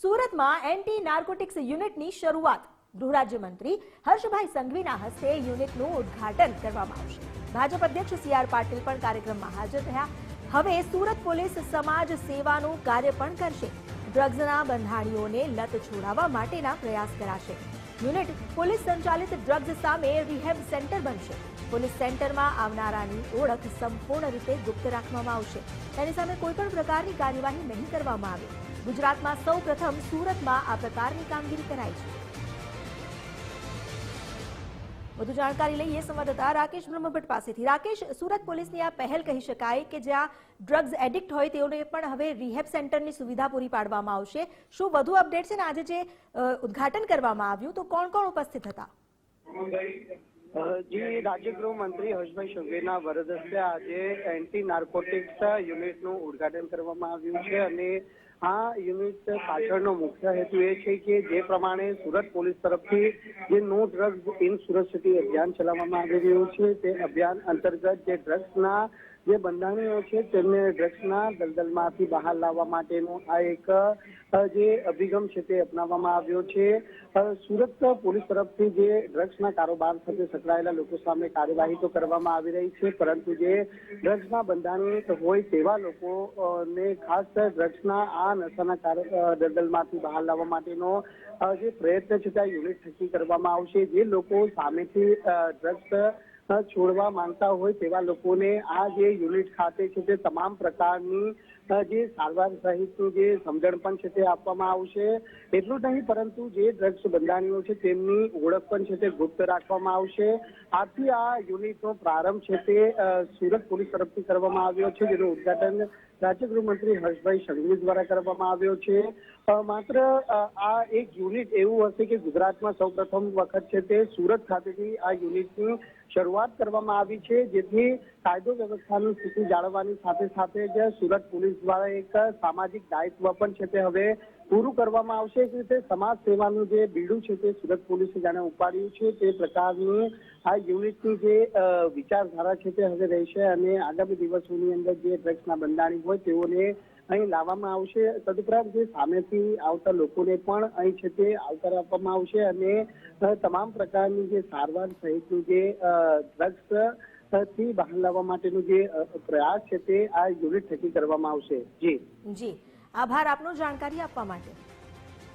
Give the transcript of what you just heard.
સુરતમાં anti narcotics યુનિટની શરૂઆત ગૃહ રાજ્યમંત્રી હર્ષભાઈ સંઘવીના હસ્તે યુનિટનું ઉદ્ઘાટન કરવામાં આવશે। ભાજપ અધ્યક્ષ સી આર પાટીલ પણ કાર્યક્રમમાં હાજર રહ્યા। હવે સુરત પોલીસ સમાજ સેવાનું કાર્ય પણ કરશે। ડ્રગ્સના બંધાણીઓને લત છોડાવવા માટેના પ્રયાસ કરાશે। યુનિટ પોલીસ સંચાલિત ડ્રગ્સ સામે રિહેબ સેન્ટર બનશે। પોલીસ સેન્ટરમાં આવનારાની ઓળખ સંપૂર્ણ રીતે ગુપ્ત રાખવામાં આવશે। તેની સામે કોઈપણ પ્રકારની કાર્યવાહી નહીં કરવામાં આવે। ગુજરાતમાં સૌપ્રથમ સુરતમાં આ પ્રકારની કામગીરી કરાઈ છે। વધુ જાણકારી લઈએ સંવાદદાતા રાકેશ બ્રહ્મભટ્ટ પાસેથી। રાકેશ, સુરત પોલીસની આ પહેલ કહી શકાય કે જ્યાં ડ્રગ્સ એડિક્ટ હોય તેઓને પણ હવે રિહેબ સેન્ટરની સુવિધા પૂરી પાડવામાં આવશે। શું વધુ અપડેટ છે ને આજે જે ઉદ્ઘાટન કરવામાં આવ્યું તો કોણ કોણ ઉપસ્થિત હતા? જી, રાજ્ય ગૃહ મંત્રી હર્ષભાઈ સંઘવીના વરદ હસ્તે આજે એન્ટી નાર્કોટિક્સ યુનિટનું ઉદ્ઘાટન કરવામાં આવ્યું છે અને આ યુનિટ પાછળનો મુખ્ય હેતુ એ છે કે જે પ્રમાણે સુરત પોલીસ તરફથી જે no drugs in Surat city અભિયાન ચલાવવામાં આવી રહ્યું છે તે અભિયાન અંતર્ગત જે ડ્રગ્સના જે બંધાણીઓ છે તેમને ડ્રગ્સના દલદલમાંથી બહાર લાવવા માટેનો આ એક જે અભિગમ છે તે અપનાવવામાં આવ્યો છે। સુરત પોલીસ તરફથી જે ડ્રગ્સના કારોબાર સાથે સંકળાયેલા લોકો સામે કાર્યવાહી તો કરવામાં આવી રહી છે, પરંતુ જે ડ્રગ્સના બંધાણી હોય તેવા લોકોને ખાસ ડ્રગ્સના આ નશાના દલદલમાંથી બહાર લાવવા માટેનો જે પ્રયત્ન છે તે યુનિટ થકી કરવામાં આવશે। જે લોકો સામેથી ડ્રગ્સ છોડવા માંગતા હોય તેવા લોકોને આ જે યુનિટ ખાતે છે તે તમામ પ્રકારની જે સારવાર સહિતનું જે સમજણ પણ છે તે આપવામાં આવશે। એટલું જ નહીં પરંતુ જે ડ્રગ્સ બંધાણીઓ છે તેમની ઓળખ પણ છે તે ગુપ્ત રાખવામાં આવશે। આથી આ યુનિટનો પ્રારંભ છે તે સુરત પોલીસ તરફથી કરવામાં આવ્યો છે, જેનું ઉદ્ઘાટન રાજ્ય ગૃહમંત્રી હર્ષભાઈ સંઘવી દ્વારા કરવામાં આવ્યો છે। માત્ર આ એક યુનિટ એવું હશે કે ગુજરાતમાં સૌપ્રથમ વખત છે તે સુરત ખાતેથી આ યુનિટની શરૂઆત કરવામાં આવી છે, જેથી કાયદો વ્યવસ્થાની સ્થિતિ જાળવવાની સાથે સાથે જ સુરત પોલીસ દ્વારા એક સામાજિક દાયિત્વ પણ છે તે હવે પૂરું કરવામાં આવશે। એક રીતે સમાજ સેવાનું જે બીડું છે તે સુરત પોલીસે જાણે ઉપાડ્યું છે તે પ્રકારની આ યુનિટની જે વિચારધારા છે તે હવે રહેશે અને આગામી દિવસોની અંદર જે ડ્રગ્સના બંધાણી હોય તેઓને અહીં લાવવામાં આવશે। તદુપરાંત જે સામેથી આવતા લોકોને પણ અહીં છે તે આવકાર આપવામાં આવશે અને તમામ પ્રકારની જે સારવાર સહિતનું જે ડ્રગ્સ થી બહાર લાવવા માટેનો જે પ્રયાસ છે તે આ યુનિટ થકી કરવામાં આવશે। જી આભાર આપનો જાણકારી આપવા માટે।